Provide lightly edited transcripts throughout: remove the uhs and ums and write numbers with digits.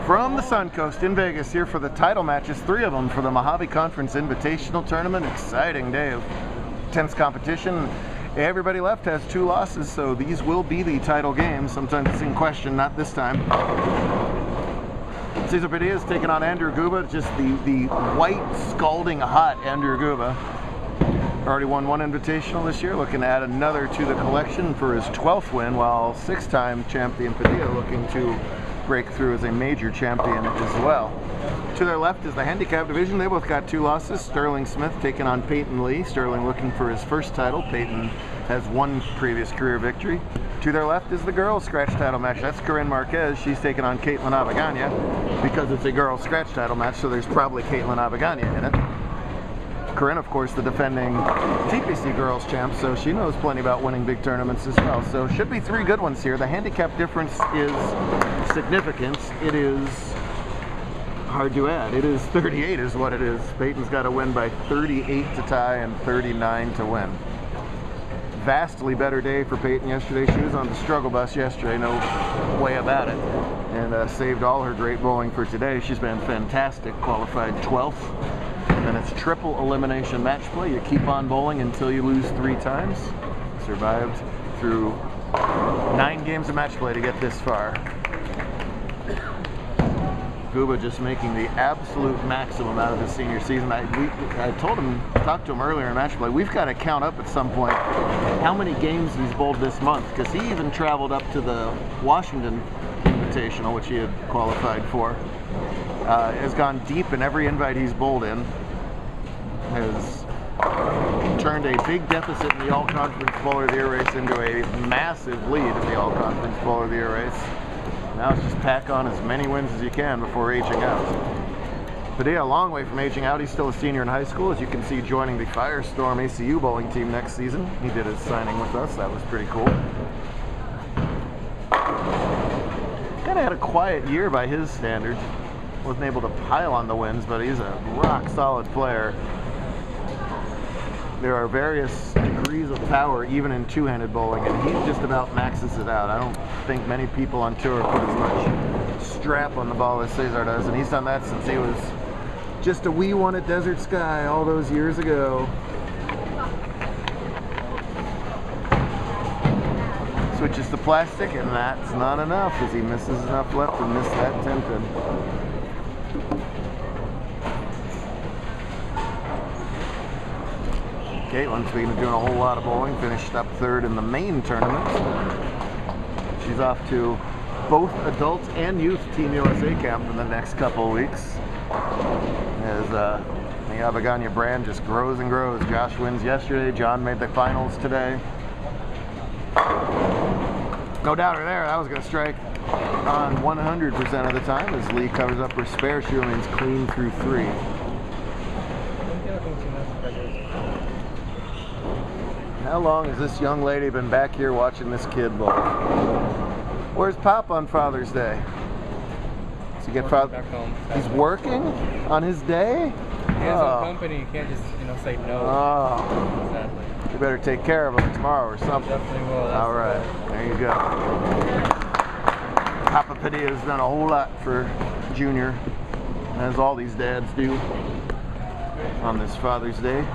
From the Sun Coast in Vegas, here for the title matches, 3 of them for the Mojave Conference Invitational Tournament. Exciting day of intense competition. Everybody left has 2 losses, so these will be the title games. Sometimes it's in question, not this time. Cesar Padilla is taking on Andrew Guba, just the white, scalding hot Andrew Guba. Already won 1 invitational this year, looking to add another to the collection for his 12th win, while 6-time champion Padilla looking to break through as a major champion as well. To their left is the handicap division. They both got 2 losses. Sterling Smith taking on Peyton Lee. Sterling looking for his first title. Peyton has 1 previous career victory. To their left is the girls' scratch title match. That's Corinne Marquez. She's taking on Caitlin Avagana. Because it's a girls' scratch title match, so there's probably Caitlin Avagana in it. Corinne, of course, the defending TPC girls champ, so she knows plenty about winning big tournaments as well. So should be 3 good ones here. The handicap difference is significant. It is hard to add. It is 38 is what it is. Peyton's got to win by 38 to tie and 39 to win. Vastly better day for Peyton yesterday. She was on the struggle bus yesterday, no way about it, and saved all her great bowling for today. She's been fantastic, qualified 12th. And it's triple elimination match play. You keep on bowling until you lose 3 times. Survived through 9 games of match play to get this far. Guba just making the absolute maximum out of his senior season. I talked to him earlier in match play, we've got to count up at some point how many games he's bowled this month, because he even traveled up to the Washington Invitational, which he had qualified for. Has gone deep in every invite he's bowled in. Has turned a big deficit in the All-Conference Bowler of the Year race into a massive lead in the All-Conference Bowler of the Year race. Now it's just pack on as many wins as you can before aging out. Padilla, a long way from aging out. He's still a senior in high school, as you can see, joining the Firestorm ACU bowling team next season. He did his signing with us. That was pretty cool. Kind of had a quiet year by his standards. Wasn't able to pile on the wins, but he's a rock-solid player. There are various degrees of power even in 2-handed bowling, and he just about maxes it out. I don't think many people on tour put as much strap on the ball as Cesar does, and he's done that since he was just a wee one at Desert Sky all those years ago. Switches to plastic, and that's not enough as he misses enough left to miss that 10-pin. Caitlin, speaking of doing a whole lot of bowling, finished up 3rd in the main tournament. She's off to both adult and youth Team USA camp in the next couple of weeks. As the Avagana brand just grows and grows. Josh wins yesterday. John made the finals today. No doubter there. That was going to strike on 100% of the time as Lee covers up her spare. She remains clean through 3. How long has this young lady been back here watching this kid bowl? Where's Pop on Father's Day? Does he get back home? He's working on his day? He has a company. You can't just, say no. Oh. Sadly. You better take care of him tomorrow or something. Definitely will. All right. There you go. Papa Padilla's done a whole lot for Junior, as all these dads do on this Father's Day.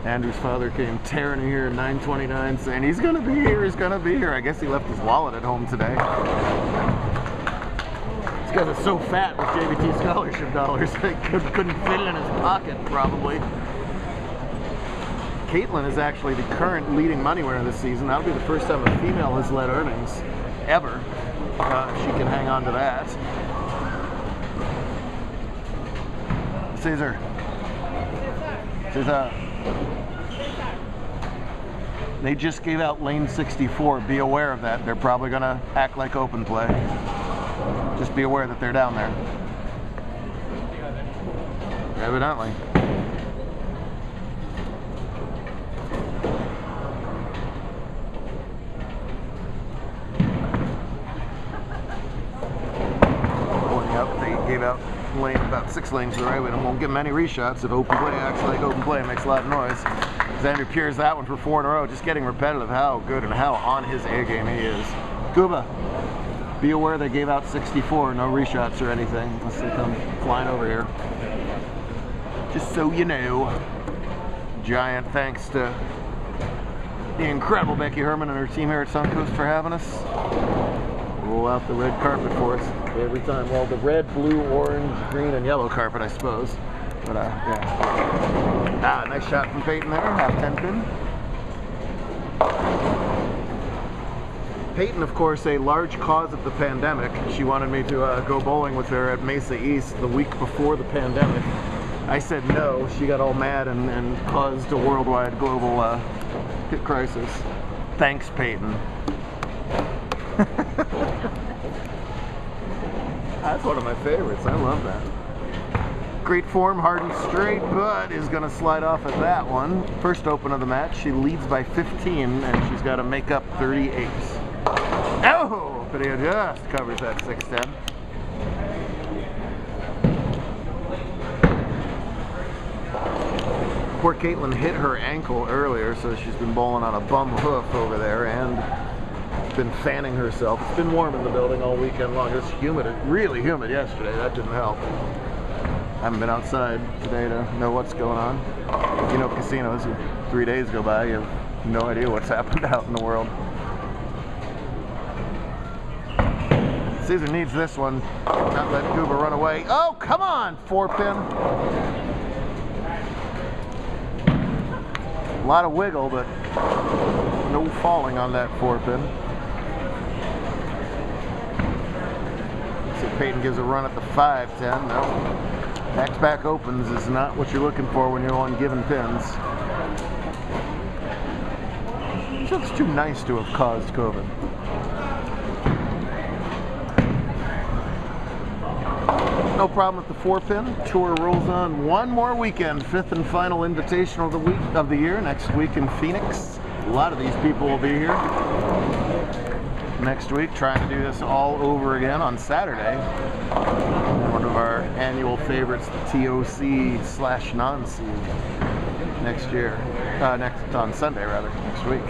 Andrew's father came tearing in here at 9:29 saying, he's going to be here, he's going to be here. I guess he left his wallet at home today. This guy's so fat with JBT scholarship dollars, they couldn't fit it in his pocket, probably. Caitlin is actually the current leading money winner this season. That'll be the first time a female has led earnings, ever. If she can hang on to that. Cesar. They just gave out lane 64. Be aware of that. They're probably going to act like open play. Just be aware that they're down there. Evidently. Pulling up, they gave out lane about 6 lanes to the right. We won't give them any reshots. If open play acts like open play, it makes a lot of noise. Xander Pierre's that one for 4 in a row, just getting repetitive how good and how on his A game he is. Guba. Be aware they gave out 64, no reshots or anything, unless they come flying over here. Just so you know. Giant thanks to the incredible Becky Herman and her team here at Suncoast for having us. Roll out the red carpet for us every time. Well, the red, blue, orange, green, and yellow carpet, I suppose. But yeah. Nice shot from Peyton there, half 10 pin. Peyton, of course, a large cause of the pandemic. She wanted me to go bowling with her at Mesa East the week before the pandemic. I said no. She got all mad and caused a worldwide global hit crisis. Thanks, Peyton. That's one of my favorites. I love that. Great form, hard and straight, but is going to slide off at that one. First open of the match, she leads by 15, and she's got to make up 38. Oh! Padilla just covers that 6-10. Poor Caitlin hit her ankle earlier, so she's been bowling on a bum hoof over there and been fanning herself. It's been warm in the building all weekend long. It was humid, really humid yesterday. That didn't help. I haven't been outside today to know what's going on. You know, casinos, 3 days go by, you have no idea what's happened out in the world. Caesar needs this one. Not let Gooba run away. Oh, come on, 4-pin. A lot of wiggle, but no falling on that 4-pin. See, Peyton gives a run at the 5-10. No. Back-to-back opens is not what you're looking for when you're on given pins. She looks too nice to have caused COVID. No problem with the 4-pin. Tour rolls on one more weekend. 5th and final invitational of the year next week in Phoenix. A lot of these people will be here next week, trying to do this all over again on Saturday. One of our annual favorites, the TOC/non-C next year. On Sunday, rather, next week.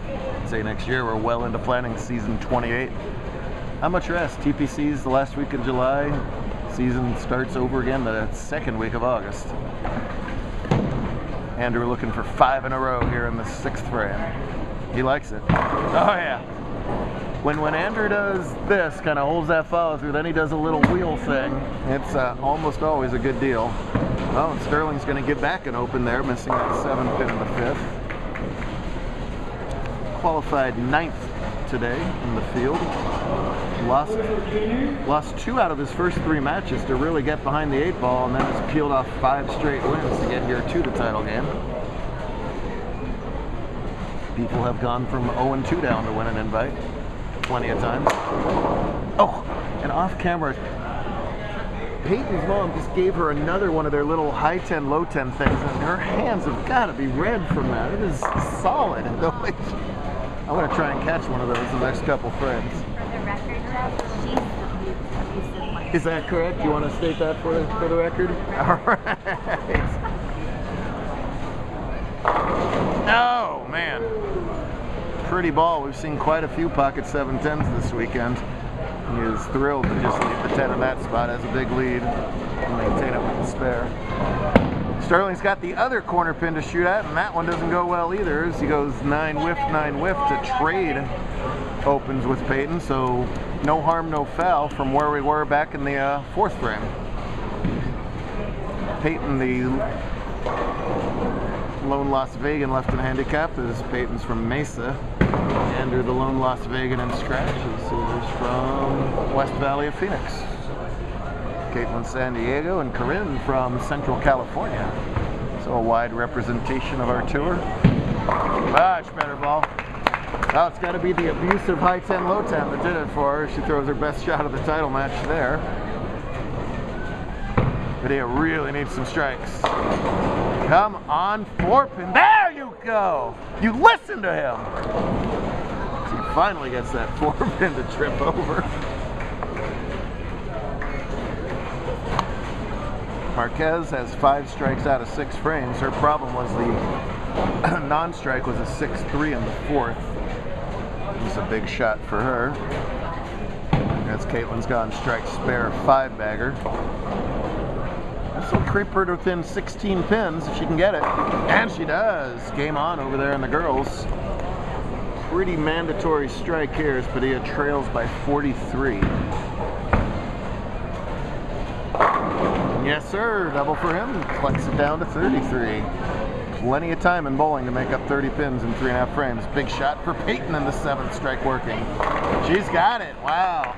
I'd say next year we're well into planning season 28. How much rest? TPC's the last week of July. Season starts over again the second week of August. Andrew looking for 5 in a row here in the 6th frame. He likes it. Oh yeah. When Andrew does this, kind of holds that follow through, then he does a little wheel thing. It's almost always a good deal. Oh, and Sterling's going to get back and open there, missing that 7-pin in the 5th. Qualified 9th today in the field. Lost 2 out of his first 3 matches to really get behind the 8 ball, and then has peeled off 5 straight wins to get here to the title game. People have gone from 0-2 down to win an invite plenty of times. Oh, and off camera, Peyton's mom just gave her another one of their little high 10, low 10 things, and her hands have got to be red from that. It is solid. I'm going to try and catch one of those in the next couple frames. For the record, she's the abusive one. Is that correct? You want to state that for the record? All right. Oh, man. Pretty ball. We've seen quite a few pocket 7-10s this weekend. He is thrilled to just leave the 10 in that spot as a big lead and maintain it with the spare. Sterling's got the other corner pin to shoot at, and that one doesn't go well either, as he goes 9 whiff to trade opens with Peyton, so no harm, no foul from where we were back in the 4th frame. Peyton, the lone Las Vegan left in handicap, as Peyton's from Mesa. Andrew, the lone Las Vegan in scratch, is from West Valley of Phoenix. Caitlin San Diego, and Corinne from Central California. So a wide representation of our tour. Much better ball. Oh, it's got to be the abusive high 10, low 10 that did it for her. She throws her best shot of the title match there. Padilla really needs some strikes. Come on, 4-pin. There you go. You listen to him. He finally gets that 4-pin to trip over. Marquez has 5 strikes out of 6 frames. Her problem was the non-strike was a 6-3 in the 4th. It's a big shot for her. As Caitlin's gone strike spare 5-bagger. This will creep her to within 16 pins if she can get it. And she does. Game on over there in the girls. Pretty mandatory strike here as Padilla trails by 43. Yes, sir. Double for him. Collects it down to 33. Plenty of time in bowling to make up 30 pins in 3.5 frames. Big shot for Peyton in the 7th strike working. She's got it. Wow.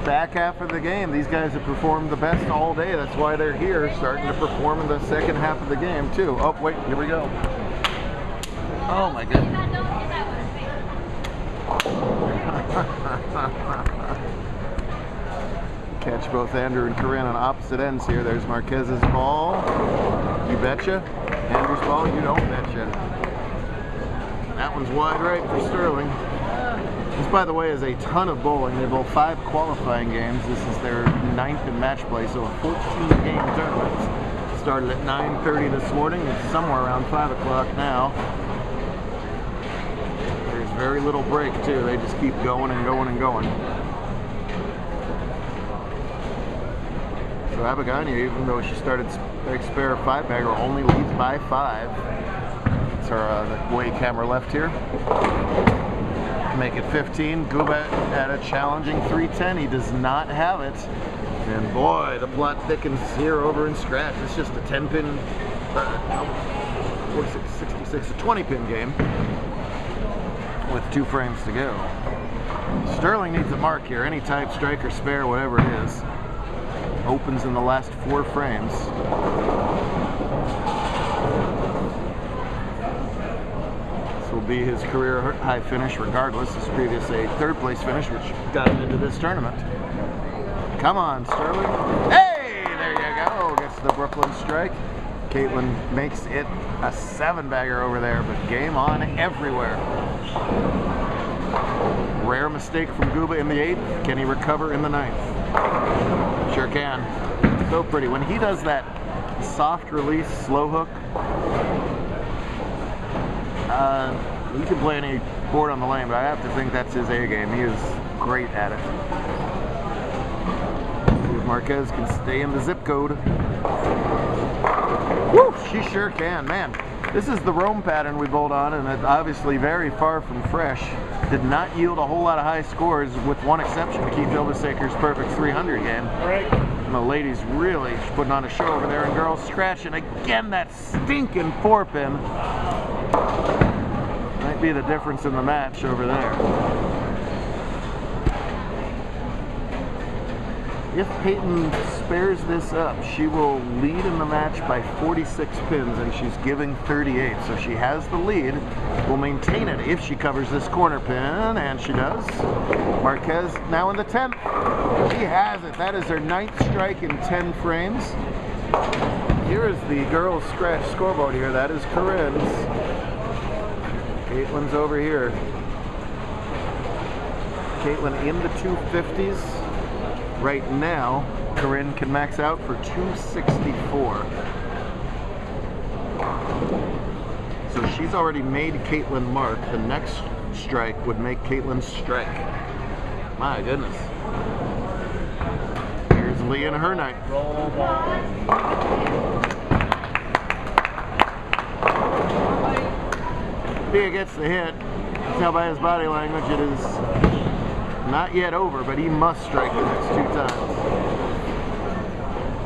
Back half of the game, these guys have performed the best all day. That's why they're here, starting to perform in the second half of the game too. Oh wait, here we go. Oh my goodness. Catch both Andrew and Corinne on opposite ends here. There's Marquez's ball. You betcha. Andrew's ball, you don't betcha. That one's wide right for Sterling. This, by the way, is a ton of bowling. They bowl 5 qualifying games. This is their 9th in match play, so a 14-game tournament. Started at 9:30 this morning. It's somewhere around 5 o'clock now. There's very little break, too. They just keep going and going and going. So Abagania, even though she started spare 5-bagger, only leads by 5. It's our the way camera left here. Make it 15. Guba at a challenging 310. He does not have it. And boy, the plot thickens here over in scratch. It's just a 10-pin, 46, 66, a 20-pin game with 2 frames to go. Sterling needs a mark here. Any type, strike or spare, whatever it is. Opens in the last 4 frames. This will be his career high finish regardless. His previous a 3rd place finish, which got him into this tournament. Come on, Sterling. Hey, there you go. Gets the Brooklyn strike. Caitlin makes it a 7-bagger over there, but game on everywhere. Rare mistake from Guba in the 8th. Can he recover in the 9th? Sure can. So pretty. When he does that soft release slow hook, he can play any board on the lane, but I have to think that's his A game. He is great at it. See if Marquez can stay in the zip code. Woo! She sure can. Man, this is the Rome pattern we bowled on, and it's obviously very far from fresh. Did not yield a whole lot of high scores, with one exception, Keith Ilbesaker's perfect 300 game. Right. And the ladies really putting on a show over there, and girls scratching again that stinking 4-pin. Might be the difference in the match over there. If Peyton spares this up, she will lead in the match by 46 pins, and she's giving 38. So she has the lead, will maintain it if she covers this corner pin, and she does. Marquez now in the 10th. She has it. That is her 9th strike in 10 frames. Here is the girls' scratch scoreboard here. That is Corinne's. Caitlin's over here. Caitlin in the 250s. Right now, Corinne can max out for 264. So she's already made Caitlin mark. The next strike would make Caitlin strike. My goodness. Here's Lee and her night. Roll ball. Thea gets the hit. Tell by his body language it is not yet over, but he must strike the next 2 times.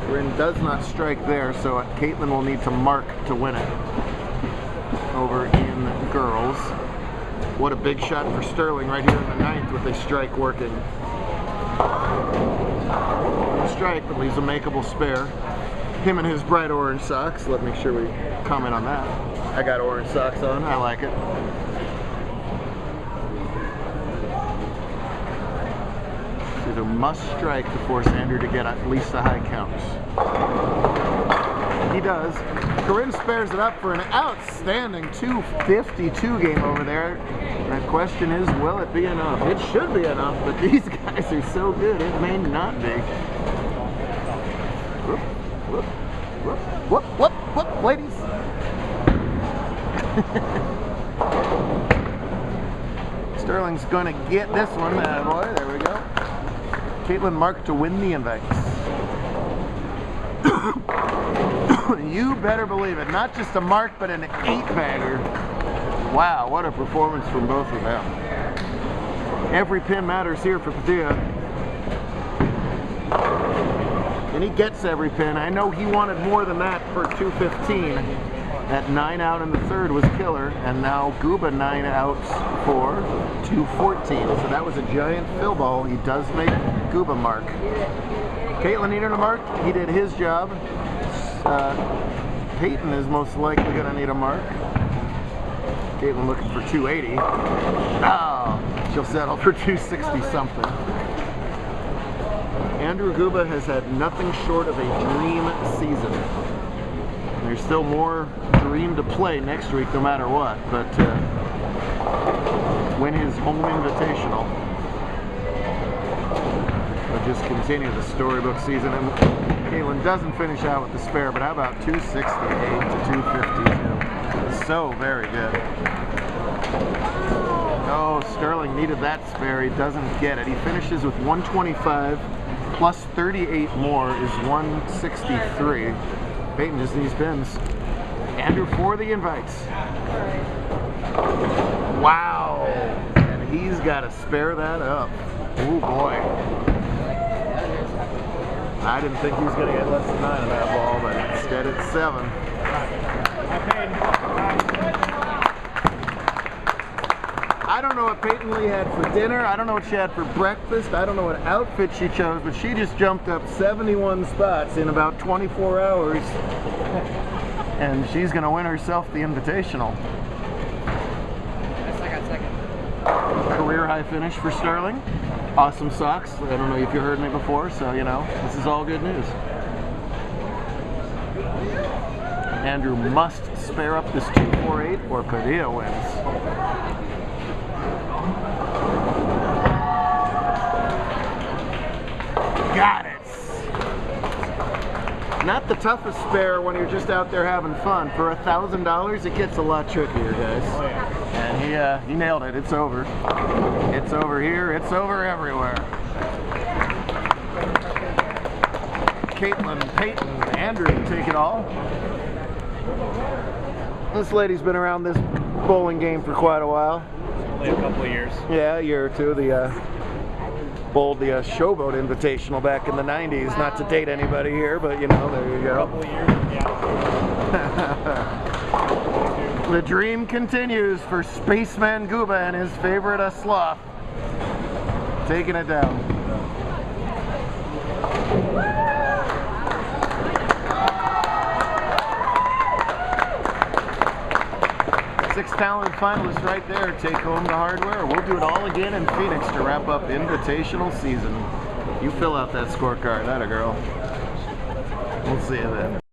Corinne does not strike there, so Caitlin will need to mark to win it. Over in girls. What a big shot for Sterling right here in the 9th with a strike working. Strike, but leaves a makeable spare. Him and his bright orange socks. Let me make sure we comment on that. I got orange socks on. I like it. Either must strike to force Andrew to get at least a high count. He does. Corinne spares it up for an outstanding 252 game over there. The question is, will it be enough? It should be enough, but these guys are so good, it may not be. Whoop, whoop, whoop, whoop, whoop, whoop, ladies. Sterling's going to get this one. Boy, there we go. Caitlin Mark to win the invites. You better believe it. Not just a mark, but an 8-bagger. Wow, what a performance from both of them. Every pin matters here for Padilla. And he gets every pin. I know he wanted more than that for 215. That 9 out in the third was killer. And now Guba 9 outs for 214. So that was a giant fill ball. He does make Guba mark. Caitlin needed a mark. He did his job. Peyton is most likely going to need a mark. Caitlin looking for 280. Oh, she'll settle for 260 something. Andrew Guba has had nothing short of a dream season. There's still more dream to play next week no matter what, but win his home invitational. We'll just continue the storybook season. And Caitlin doesn't finish out with the spare, but how about 268 to 252? So very good. Oh, Sterling needed that spare. He doesn't get it. He finishes with 125 plus 38 more is 163. Peyton just needs pins. Andrew for the invites. Wow. And he's got to spare that up. Oh boy. I didn't think he was going to get less than 9 on that ball, but instead it's 7. I don't know what Peyton Lee had for dinner. I don't know what she had for breakfast. I don't know what outfit she chose, but she just jumped up 71 spots in about 24 hours. And she's going to win herself the invitational. I got second. Career high finish for Sterling. Awesome socks. I don't know if you heard me before, so you know, this is all good news. Andrew must spare up this 248 or Padilla wins. Got it. Not the toughest spare when you're just out there having fun. For $1,000, it gets a lot trickier, guys. Oh, yeah. And he nailed it. It's over. It's over here. It's over everywhere. Caitlin, Peyton, Andrew take it all. This lady's been around this bowling game for quite a while. Only a couple of years. Yeah, a year or two. Bowled the Showboat Invitational back in the 90s. Not to date anybody here, but you know, there you go. A couple of years, yeah. The dream continues for Spaceman Guba and his favorite sloth. Taking it down. Six talented finalists right there take home the hardware. We'll do it all again in Phoenix to wrap up invitational season. You fill out that scorecard, that a girl. We'll see you then.